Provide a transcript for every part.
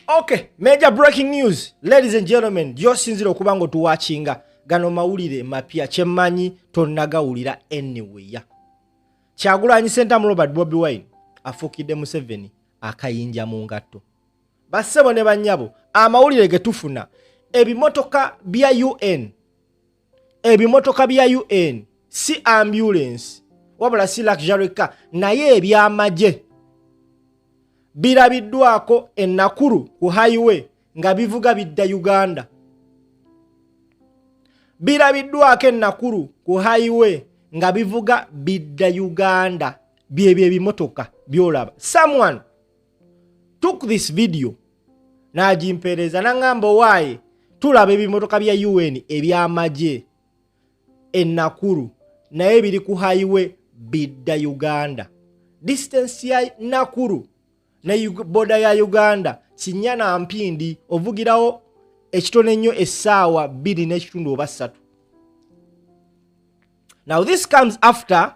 Okay, major breaking news. Ladies and gentlemen, josinzira okubango tuwachinga gano mawulire mapya chemanyi tonnagawulira anywhere. Kyagulanyi Center mu Robert Bobi Wine afukidde Museven akayinja mu ngatto. Bassebo ne banyabo amawulire getufuna ebimotoka bya UN si ambulance wabula si luxury car naye ebyamagye birabiddwako Nakuru ku highway nga bivuga bidda Uganda. Birabiddwako Nakuru ku highway nga bivuga bidda Uganda. Byebyo ebimotoka byolaba. Someone took this video n'agimpereza n'angamba waaye tulaba ebimotoka bya UN ebyamagye Nakuru naye biri ku highway bidda Uganda. Distance ya Nakuru na boda ya Uganda kinyana mpindi ovugirawo ekitone nnyo essaawa 2.3 oba 3. Now this comes after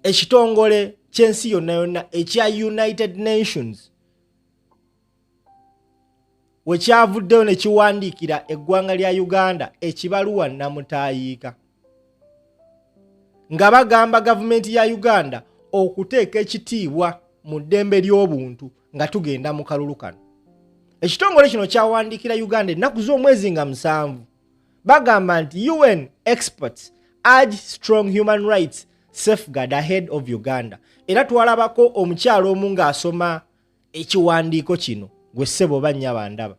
ekitongole kyensi yonna ekya United Nations wekyavuddeyo ne kiwandiikira eggwanga lya Uganda ekibaluwa namutayiika nga bagamba gavumenti ya Uganda okuteeka ekitiibwa mu ddembe ly'obuntu nga tugenda mu kalulu kano. Ekitongole kino kyawandiikira Uganda ennaku z'omwezi nga 7 bagamba nti UN experts urge strong human rights safeguard ahead of Uganda. Era twalabako omukyalo omu ng'asoma ekiwandiiko kino gwe ssebo bannya bandaba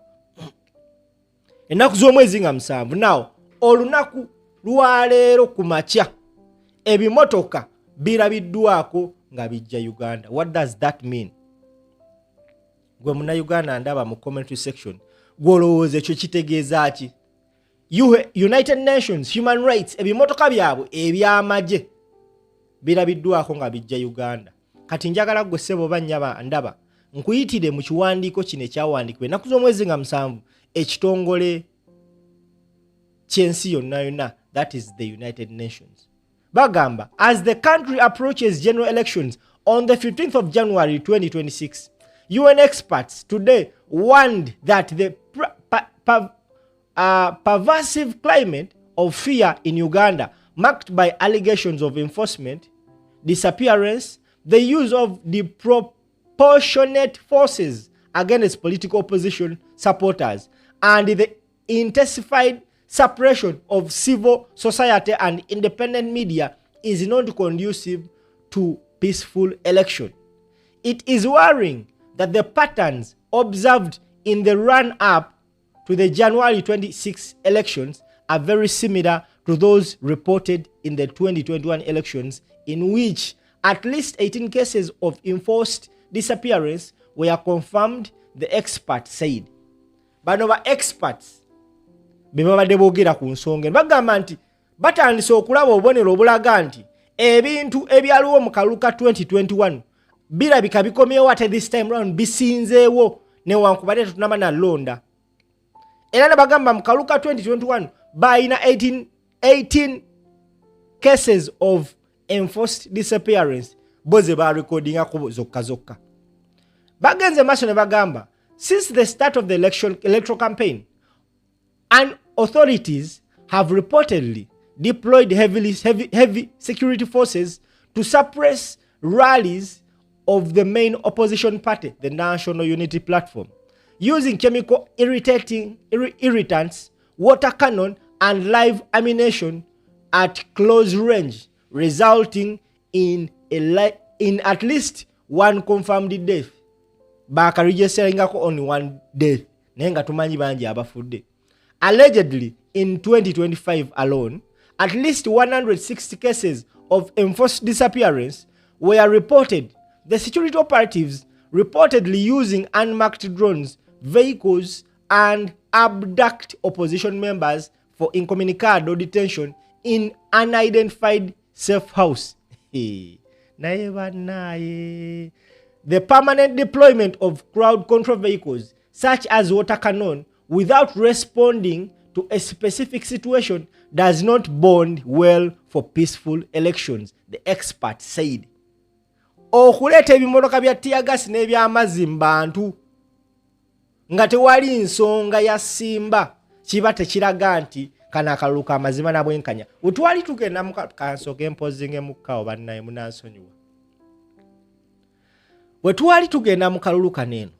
ennaku z'omwezi nga 7. Now olunaku lwaleero ku makya ebimotoka birabiddwako nga bijja Uganda. What does that mean? Gwe muna Uganda ndaba mu commentary section gwolowooza ekyo kitegeeza ki? United Nations human rights ebimotoka byabwe ebyamagye birabiddwako nga bijja Uganda. Kati njagala gwe ssebo bannya ndaba nkuyitire mu kiwandiiko kino ekyawandiikibwa ennaku z'omwezi nga 7 ekitongole kyensi yonna, that is the United Nations. Bagamba, as the country approaches general elections on the 15th of January 2026, UN experts today warned that the pervasive climate of fear in Uganda, marked by allegations of enforcement, disappearance, the use of disproportionate forces against political opposition supporters, and the intensified suppression of civil society and independent media is not conducive to peaceful election. It is worrying that the patterns observed in the run-up to the January 26 elections are very similar to those reported in the 2021 elections, in which at least 18 cases of enforced disappearance were confirmed, the expert said. Bano ba experts bebabadde boogera ku nsonga bagamba nti batandise okulaba obubonero obulaga nti ebintu ebyaliwo mu kaluka 2021 birabika bikomyewo ate this time round bisinzeewo newankubadde tetunaba na londa. Era ne bagamba mu kaluka 2021 bayina 18 cases of enforced disappearance boze ba recordingako zokka. Bagenze maaso ne bagamba since the start of the electoral campaign, and authorities have reportedly deployed heavy security forces to suppress rallies of the main opposition party, the National Unity Platform, using chemical irritants, water cannon, and live ammunition at close range, resulting in at least one confirmed death. Bakaregisteringako only one death. Nenga tumanyi banji abafudde. Allegedly, in 2025 alone, at least 160 cases of enforced disappearance were reported. The security operatives reportedly using unmarked drones, vehicles, and abduct opposition members for incommunicado detention in unidentified safe house. The permanent deployment of crowd control vehicles, such as water cannon, without responding to a specific situation does not bode well for peaceful elections, the expert said. Okuleeta ebimotoka bya tear gas n'ebyamazzi mu bantu nga tewali nsonga ya simba kiba tekiraga nti kana akalulu ka mazima na bwenkanya. Wetwali tugenda mu kansooke mpozinge mukkawo bannaye munansonyiwa. Wetwali tugenda mu kalulu kaneeno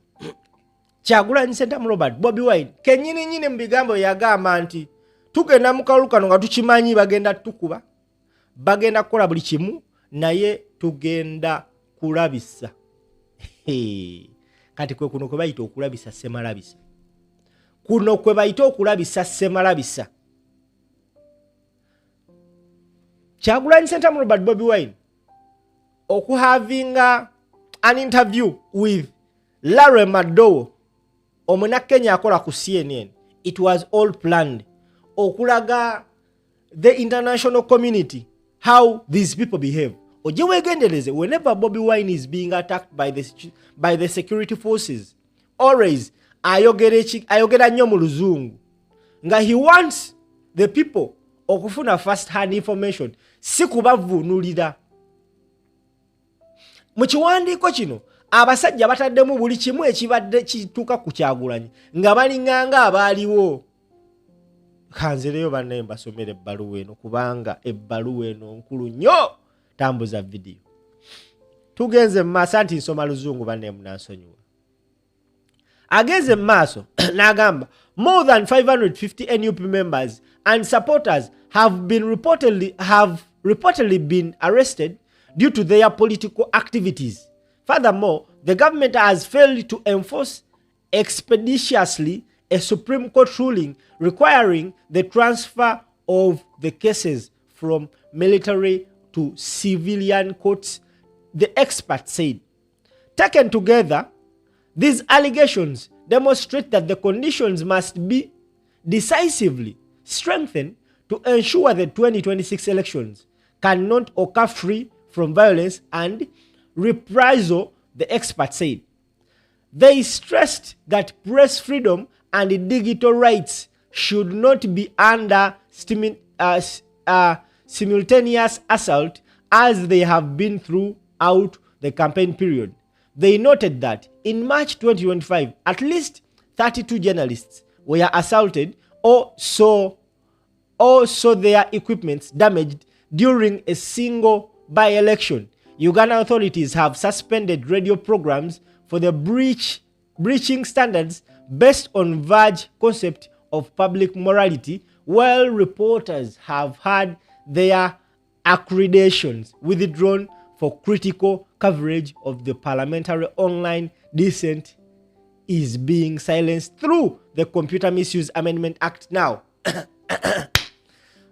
Kyagulanyi Ssentamu Robert Bobi Wine kennyini mu bigambo yagamba nti tugenda mu kalulu kano nga tukimanyi bagenda tukuba, bagenda kukola buli kimu, naye tugenda kulabisa. Kati kwe kuno kwe bayita okulabisa Ssemalabisa. Kuno kwe bayita okulabisa Ssemalabisa. Kyagulanyi Ssentamu Robert Bobi Wine having an interview with Leero Muhoozi Omunakenya akola ku CNN. It was all planned. Okulaga the international community how these people behave. Oje wegendereze, whenever Bobi Wine is being attacked by the security forces, always ayogera nnyo mu luzungu nga he wants the people okufuna first hand information, si kubavunulira. Mu kiwandiiko kino abasajja bataddemu buli kimu ekibadde kituuka ku Kyagulanyi nga balinganga abaaliwo. Kanzireyo bannaye mbasomera ebbaluwa eno kubanga ebbaluwa eno nkulu nnyo. Tambuza video. Tugenze mu maaso anti nsoma luzungu bannaye munansonyiwa. Agenze mu maaso n'agamba more than 550 NUP members and supporters have reportedly been arrested due to their political activities. Furthermore, the government has failed to enforce expeditiously a Supreme Court ruling requiring the transfer of the cases from military to civilian courts, the expert said. Taken together, these allegations demonstrate that the conditions must be decisively strengthened to ensure the 2026 elections cannot occur free from violence and reprisal, the expert said. They stressed that press freedom and digital rights should not be under simultaneous assault as they have been throughout the campaign period. They noted that in March 2025, at least 32 journalists were assaulted or saw their equipment damaged during a single by-election. Uganda authorities have suspended radio programs for the breaching standards based on vague concept of public morality, while reporters have had their accreditations withdrawn for critical coverage of the parliamentary online dissent is being silenced through the Computer Misuse Amendment Act now.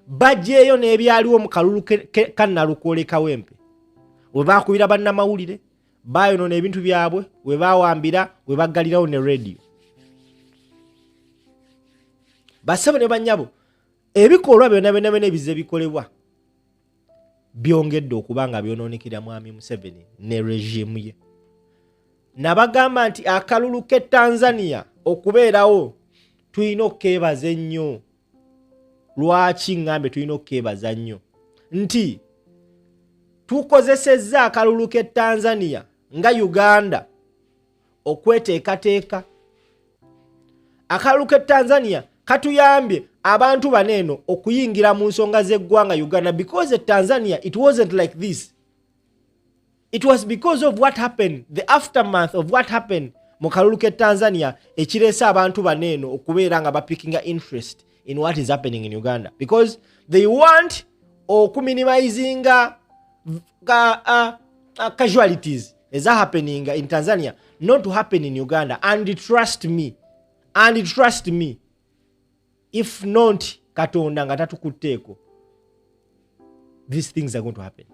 Bajjeeyo n'ebyaliwo mu kalulu kannalukoole kawempe. We baakubira bannamawulire, baayonoona ebintu byabwe, we baawambira, we baggalirawo ne radio. Bassebo ne bannyabo, ebikolwa byonna ebize bikolebwa byongedde okuba nga byonoonekera mwami Museveni ne regime ye. Nabagamba nti akalulu ke Tanzania okubeerawo tulina okkeebaza ennyo. Lwaki ngambe tulina okkeebaza nnyo? Nti tukozesezza akalulu ke Tanzania nga Uganda okweteekateeka. Akalulu ke Tanzania katuyambye abantu baneeno okuyingira mu nsonga z'eggwanga Uganda, because at Tanzania it wasn't like this. It was because of what happened, the aftermath of what happened mu kalulu ke Tanzania ekireese abantu baneeno okubeera nga bapickinga interest in what is happening in Uganda, because they want okuminimizing casualties is happening in Tanzania not to happen in Uganda. And trust me, if not Katonda nga tatukuteeko, these things are going to happen.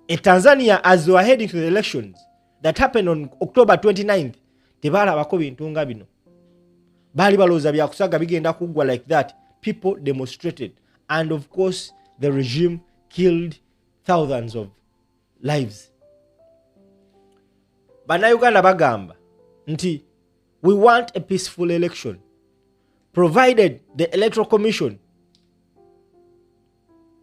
In Tanzania, as they were heading to the elections that happened on October 29th, tebalabako bintu nga bino. Bali balooza byakusaga bigenda kuggwa like that. People demonstrated, and of course the regime killed thousands of lives. Bannayuganda bagamba nti we want a peaceful election, provided the Electoral Commission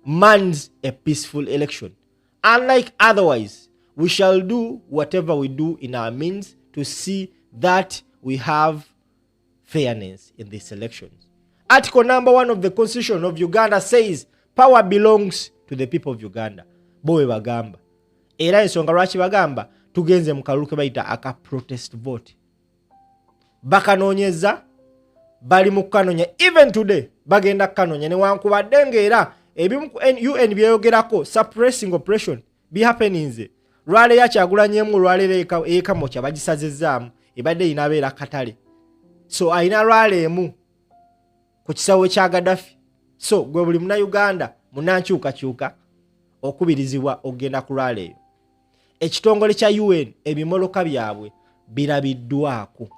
mans a peaceful election. Unlike otherwise, we shall do whatever we do in our means to see that we have fairness in these elections. Article number 1 of the Constitution of Uganda says power belongs to the people of Uganda. Bowe bagamba. Era ensonga lwaki bagamba tugenze mu kalulu ke bayita aka protest vote. Bakanoonyeza bali mu kanonya even today bagenda kanonya ne wankubadde ng'era ebimu ku UN byeyogerako suppressing oppression be happenings. Lwale ya Kyagulanyiemu lwale ekamo kya bagisazizaamu ebadde inabeera katale. So ayina lwale emu ku kisawo kya Gaddafi. So gwe buli muna Uganda munankyukakyuka okubirizibwa okugenda ku lwale eyo. Ekitongole kya UN ebimoloka byabwe birabiddwako.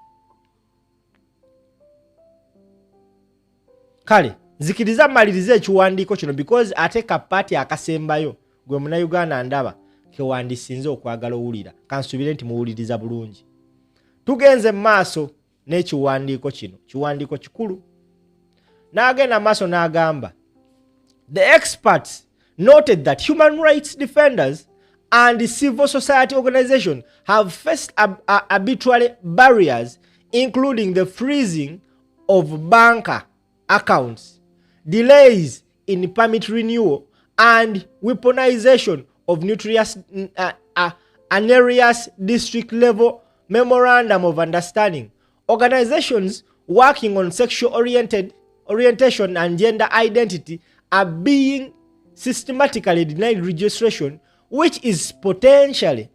Kale nzikiriza malirize ekiwandiiko kino because ate kapati akasembayo gwe muna Uganda ndaba kewandisinze okwagala owulira kansubire nti muwuliriza bulungi. Tugenze maaso n'ekiwandiiko kino kiwandiiko kikulu. N'agenda maaso n'agamba the experts noted that human rights defenders and civil society organizations have faced arbitrary barriers including the freezing of banker accounts, delays in permit renewal and weaponization of numerous district level memorandum of understanding. Organizations working on sexual orientation and gender identity are being systematically denied registration, which is potentially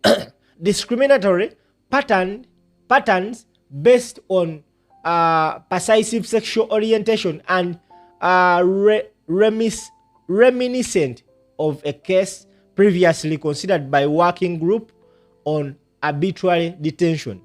discriminatory patterns based on pervasive sexual orientation and reminiscent of a case previously considered by working group on arbitrary detention.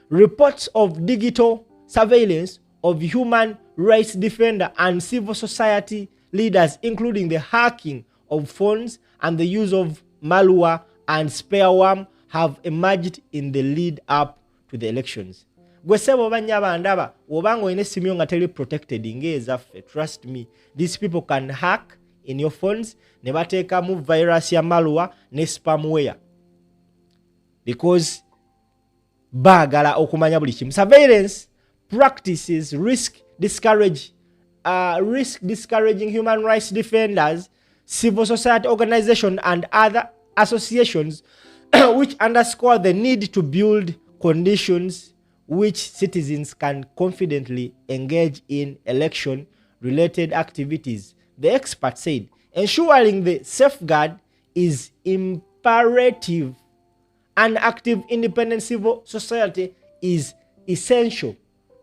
Reports of digital surveillance of human rights defenders and civil society leaders, including the hacking of phones and the use of malware and spyware, have emerged in the lead up to the elections. Gwesebo banyaba ndaba obango ine simyo nga tele protected ngezaffe. Trust me, these people can hack in your phones ne bateeka mu virus ya malware ne spamware because bagala okumanya buli kimu. Surveillance practices risk discouraging human rights defenders, civil society organizations and other associations which underscore the need to build conditions which citizens can confidently engage in election-related activities. The expert said, ensuring the safeguard is imperative. An active independent civil society is essential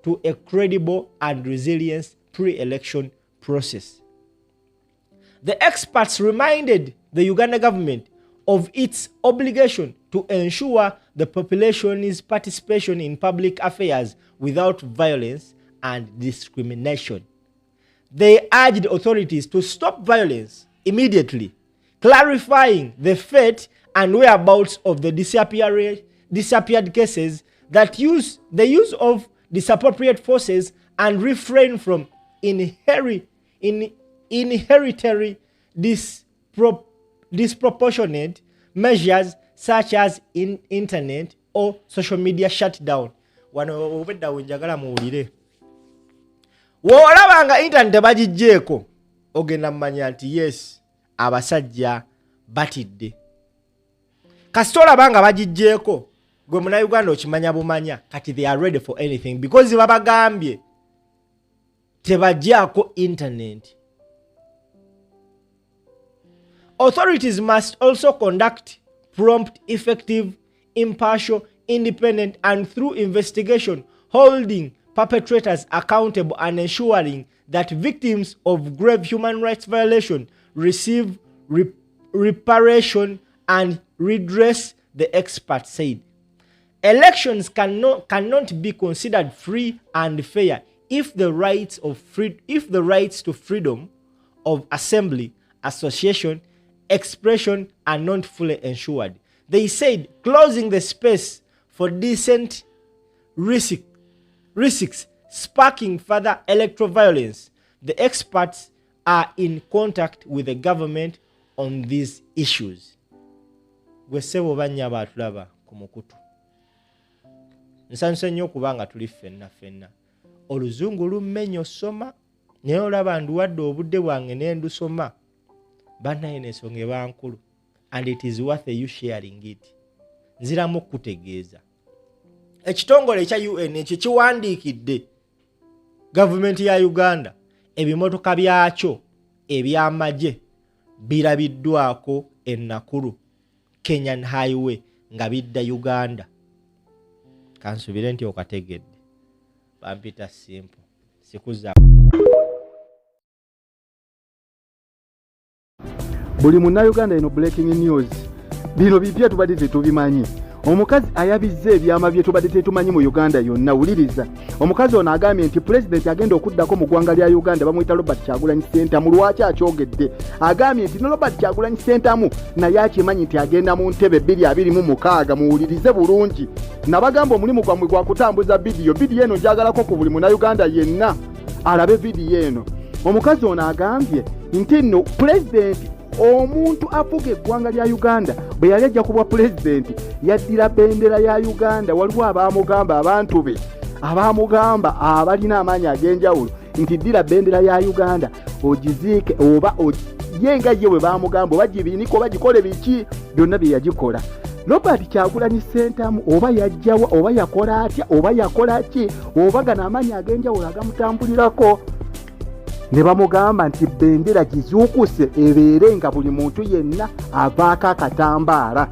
to a credible and resilient pre-election process. The experts reminded the Uganda government of its obligation to ensure the population's participation in public affairs without violence and discrimination. They urged authorities to stop violence immediately, clarifying the fate and whereabouts of the disappeared cases, that the use of disappropriate forces, and refrain from inheritary disproportionate measures such as internet or social media shutdown. Wano obedda wenjagala muwulire. Wolabanga internet bagijjeeko ogenda mmanya nti yes abasajja batidde. Kasitola banga bagijjeeko gwe muna Uganda okimanya bumanya kati they are ready for anything because babagambye tebajjaako internet. Authorities must also conduct prompt, effective, impartial, independent, and through investigation, holding perpetrators accountable and ensuring that victims of grave human rights violation receive reparation and redress, the expert said. Elections cannot be considered free and fair if the rights to freedom of assembly, association, expression are not fully ensured. They said closing the space for decent risks sparking further electoral violence. The experts are in contact with the government on these issues. Gwesebo banya batulaba ku mukutu. Nsanse nnyo kubanga tuli ffenna. oluzungu lummenya osoma naye olaba nduwadde obudde bwange ne ndusoma bannaye n'ensonga eba nkulu and it is worth you sharing it. Nziramu okutegeeza ekitongole ekya UN ekyo kiwandiikidde gavumenti ya Uganda ebimotoka byakyo eby'amagye birabiddwako Nakuru Kenyan Highway nga bidda Uganda. Kansubire nti okategedde bampita simple sikuza buli munnayuganda eno breaking news bino bipya tubadde tetubimanyi. Omukazi ayabizza ebyama bye tubadde tetumanyi mu Uganda yonna. Wuliriza, omukazi ono agambye nti pulezidenti agenda okuddako mu ggwanga lya Uganda bamuyita Robert Kyagulanyi Ssentamu. Lwaki akyogedde? Agambye nti ne Robert Kyagulanyi Ssentamu naye akimanyi nti agenda mu ntebe 2026. Muwulirize bulungi, nabagamba omulimu gwammwe gwa kutambuza vidiyo eno njagalako ku buli munnayuganda yenna alabe vidiyo eno. Omukazi ono agambye nti nno pulezidenti omuntu afuga eggwanga lya Uganda bwe yali ajja kubwa pulezidenti yaddira bendera ya Uganda. Waliwo abaamugamba, abantu be abaamugamba abalina amaanyi ag'enjawulo nti ddira bendera ya Uganda ogiziike oba yenga ye bwe baamugamba oba gibiiniko oba gikole biki, byonna bye yagikola. Robert Kyagulanyi Ssentamu oba yajjawa oba yakola atya oba yakola ki oba gano amaanyi ag'enjawulo agamutambulirako ne bamugamba nti bendera gizuukuse ebeere nga buli muntu yenna avaako akatambaala.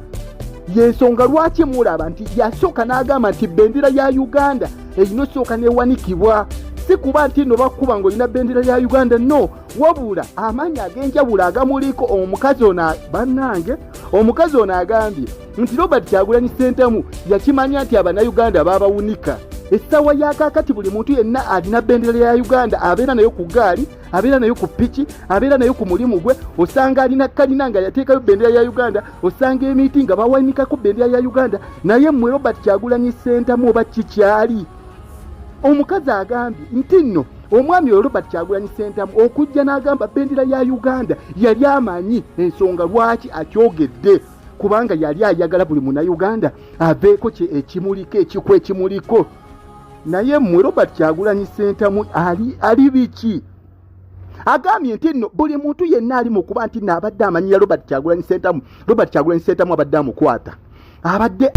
Yensonga lwaki mulaba nti yasooka n'agamba nti bendera ya Uganda erina osooka newanikibwa, si kuba nti nno bakuba ng'olina bendera ya Uganda, no, wabula amaanyi ag'enjawulo agamuliko. Omukazi ono bannange, omukazi ono agambye nti Robert Kyagulanyi Ssentamu yakimanya nti abannayuganda babawunika. Essaawa yakakati buli muntu yenna alina bendera ya Uganda, abeera nayo ku gaali, abeera nayo ku piki, abeera nayo ku mulimu gwe. Osanga alina kalina nga yateekayo bendera ya Uganda, osanga emiti nga bawanikako bendera ya Uganda. Naye mmwe Robert Kyagulanyi Ssentamu oba kikyali? Omukazi agambye nti nno omwami Robert Kyagulanyi Ssentamu okujja n'agamba bendera ya Uganda yali amanyi ensonga lwaki akyogedde, kubanga yali ayagala buli munnayuganda aveeko ekimuliko ekikwa ekimuliko. Naye mmwe Robert Kyagulanyi Ssentamu ali biki? Agambye nti nno buli muntu yenna ali mu kuba nti nno abadde amanyira Robert Kyagulanyi Ssentamu, Robert Kyagulanyi Ssentamu abadde amukwata, abadde